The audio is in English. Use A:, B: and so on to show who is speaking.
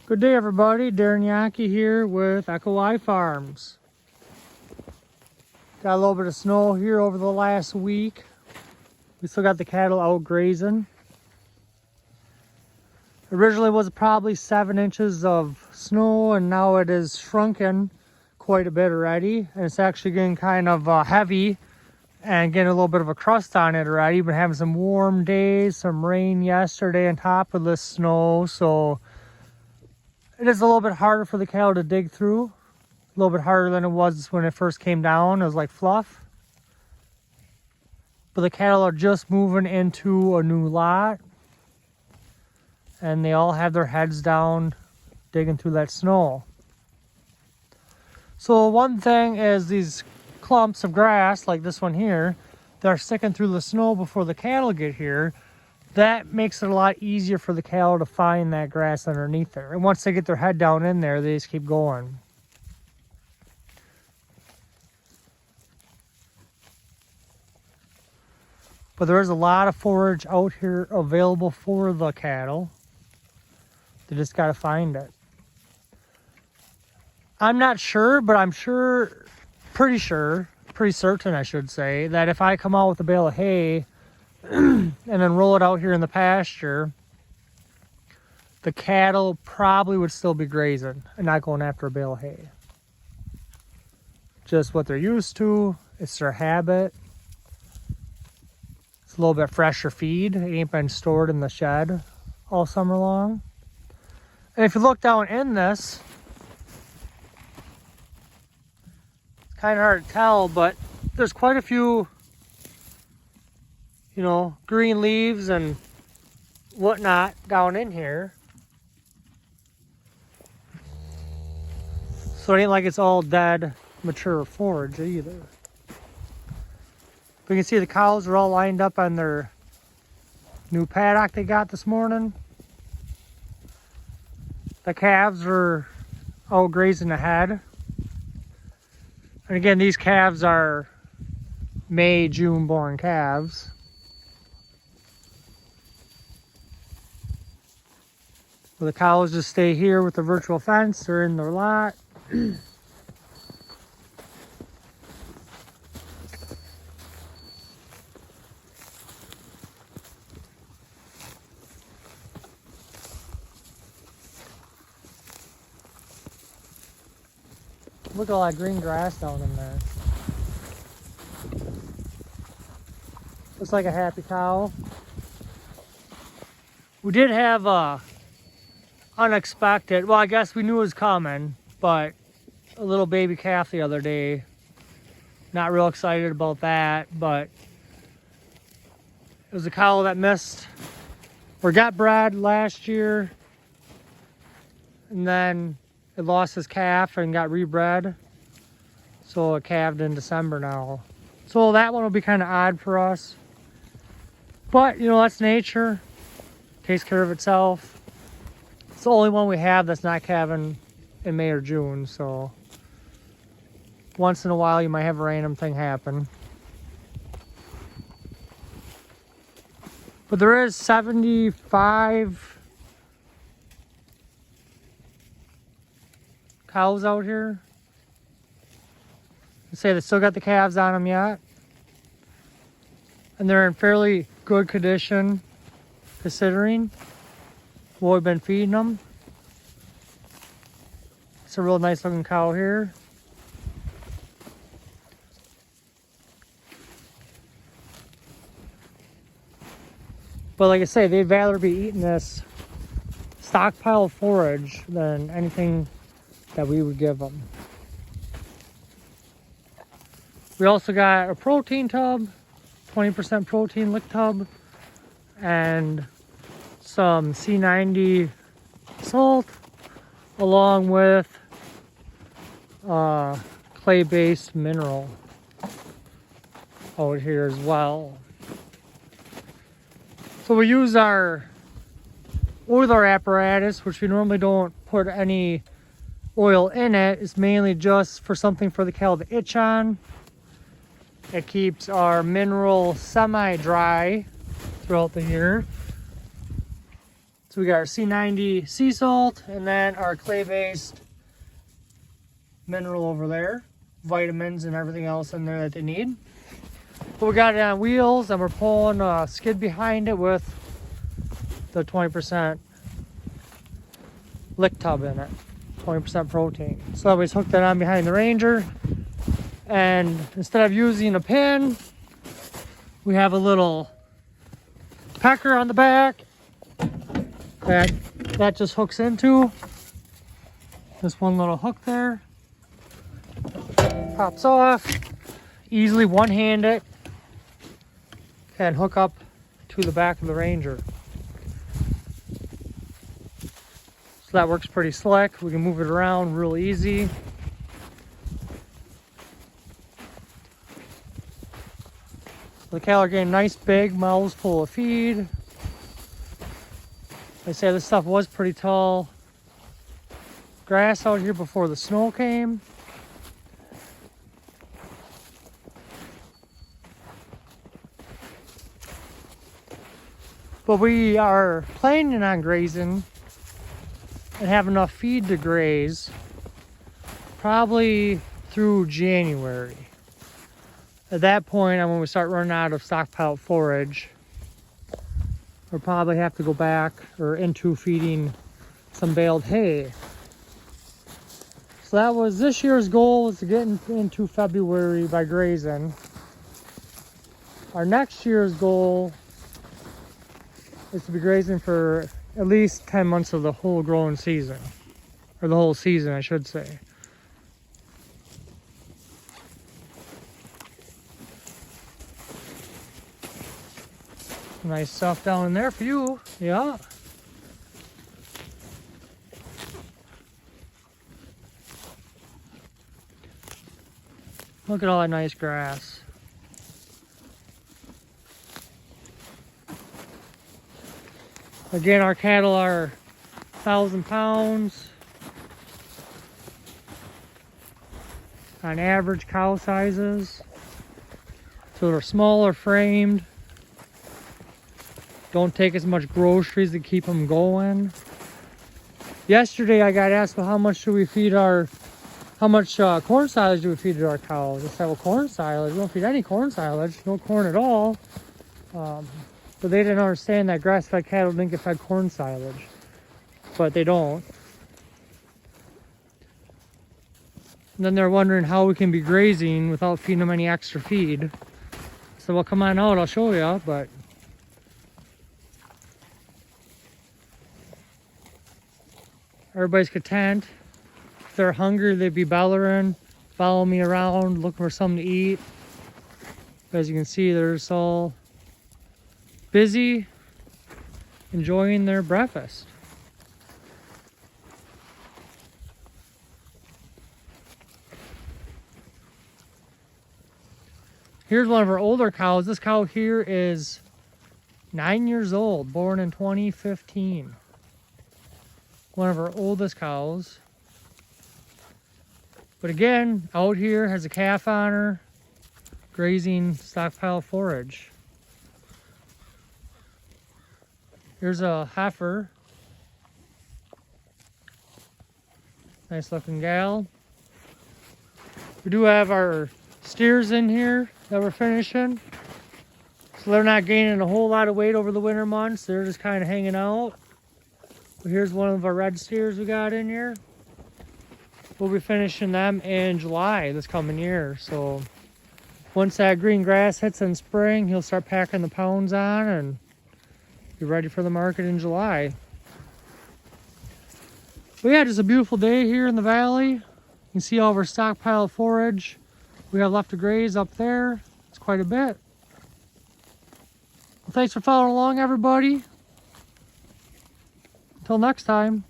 A: Good day, everybody. Darren Yankee here with Echo Y Farms. Got a little bit of snow here over the last week. We still got the cattle out grazing. Originally was probably 7 inches of snow, and now it is shrunken quite a bit already. And it's actually getting kind of heavy and getting a little bit of a crust on it already. Been having some warm days, some rain yesterday on top of this snow, so it is a little bit harder for the cattle to dig through. A little bit harder than it was when it first came down. It was like fluff. But the cattle are just moving into a new lot. And they all have their heads down digging through that snow. So one thing is these clumps of grass, like this one here, that are sticking through the snow before the cattle get here. That makes it a lot easier for the cattle to find that grass underneath there. And once they get their head down in there, they just keep going. But there is a lot of forage out here available for the cattle. They just got to find it. I'm not sure, but I'm pretty certain I should say, that if I come out with a bale of hay and then roll it out here in the pasture, the cattle probably would still be grazing and not going after a bale of hay. Just what they're used to. It's their habit. It's a little bit fresher feed. It ain't been stored in the shed all summer long. And if you look down in this, it's kind of hard to tell, but there's quite a few, green leaves and whatnot down in here. So it ain't like it's all dead, mature forage either. But you can see the cows are all lined up on their new paddock they got this morning. The calves are all grazing ahead. And again, these calves are May, June born calves. So the cows just stay here with the virtual fence. They're in their lot. Look at all that green grass down in there. Looks like a happy cow. We did have unexpected, well, I guess we knew it was coming, but a little baby calf the other day. Not real excited about that, but it was a cow that missed or got bred last year, and then it lost his calf and got rebred, so it calved in December now. So that one will be kind of odd for us, but that's nature. Takes care of itself. It's the only one we have that's not calving in May or June, so once in a while you might have a random thing happen. But there is 75 cows out here. They say they still got the calves on them yet. And they're in fairly good condition considering what we've been feeding them. It's a real nice looking cow here. But like I say, they'd rather be eating this stockpile of forage than anything that we would give them. We also got a protein tub, 20% protein lick tub, and some C90 salt, along with clay-based mineral out here as well. So we use our apparatus, which we normally don't put any oil in it. It's mainly just for something for the cattle to itch on. It keeps our mineral semi-dry throughout the year. So we got our C90 sea salt and then our clay-based mineral over there. Vitamins and everything else in there that they need. But we got it on wheels and we're pulling a skid behind it with the 20% lick tub in it. 20% protein. So we just hooked that on behind the Ranger. And instead of using a pin, we have a little pecker on the back that just hooks into. This one little hook there. Pops off. Easily one-hand it. And hook up to the back of the Ranger. So that works pretty slick. We can move it around real easy. The cattle are getting nice big mouths full of feed. They say this stuff was pretty tall grass out here before the snow came. But we are planning on grazing and have enough feed to graze probably through January. At that point, when we start running out of stockpile forage, we'll probably have to go back or into feeding some baled hay. So that was this year's goal, was to get into February by grazing. Our next year's goal is to be grazing for at least 10 months of the whole growing season. Or the whole season, I should say. Nice stuff down in there for you. Yeah. Look at all that nice grass. Again, our cattle are 1,000 pounds on average cow sizes. So they're smaller framed. Don't take as much groceries to keep them going. Yesterday I got asked, well, how much corn silage do we feed to our cows? I said, well, corn silage, we don't feed any corn silage, no corn at all. But they didn't understand that grass-fed cattle didn't get fed corn silage. But they don't. And then they're wondering how we can be grazing without feeding them any extra feed. So, well, come on out, I'll show you, but everybody's content. If they're hungry, they'd be bellowing, follow me around, looking for something to eat. As you can see, they're just all busy, enjoying their breakfast. Here's one of our older cows. This cow here is 9 years old, born in 2015. One of our oldest cows. But again, out here has a calf on her, grazing stockpile forage. Here's a heifer. Nice looking gal. We do have our steers in here that we're finishing. So they're not gaining a whole lot of weight over the winter months. They're just kind of hanging out. But here's one of our red steers we got in here. We'll be finishing them in July this coming year. So once that green grass hits in spring, he'll start packing the pounds on and be ready for the market in July. But yeah, just a beautiful day here in the valley. You can see all of our stockpile forage we have left to graze up there. It's quite a bit. Well, thanks for following along, everybody. Until next time.